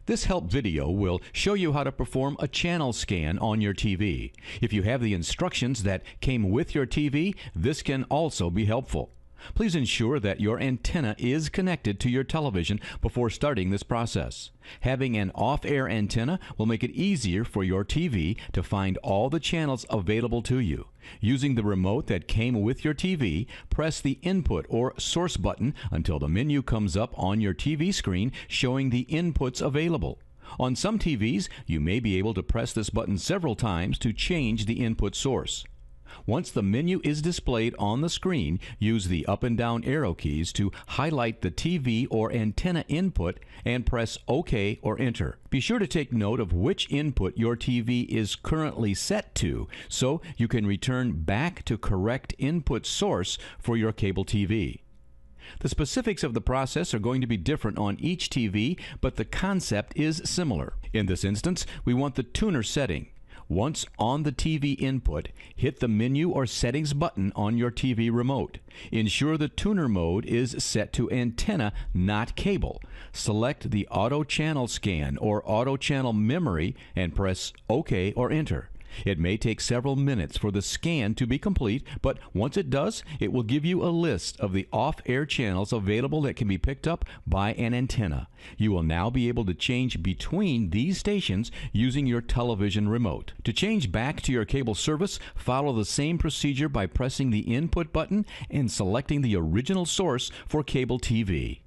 This help video will show you how to perform a channel scan on your TV. If you have the instructions that came with your TV, this can also be helpful. Please ensure that your antenna is connected to your television before starting this process. Having an off-air antenna will make it easier for your TV to find all the channels available to you. Using the remote that came with your TV, press the input or source button until the menu comes up on your TV screen showing the inputs available. On some TVs, you may be able to press this button several times to change the input source. Once the menu is displayed on the screen, use the up and down arrow keys to highlight the TV or antenna input and press OK or Enter. Be sure to take note of which input your TV is currently set to so you can return back to correct input source for your cable TV. The specifics of the process are going to be different on each TV, but the concept is similar. In this instance, we want the tuner setting. Once on the TV input, hit the menu or settings button on your TV remote. Ensure the tuner mode is set to antenna, not cable. Select the auto channel scan or auto channel memory and press OK or Enter. It may take several minutes for the scan to be complete, but once it does, it will give you a list of the off-air channels available that can be picked up by an antenna. You will now be able to change between these stations using your television remote. To change back to your cable service, follow the same procedure by pressing the input button and selecting the original source for cable TV.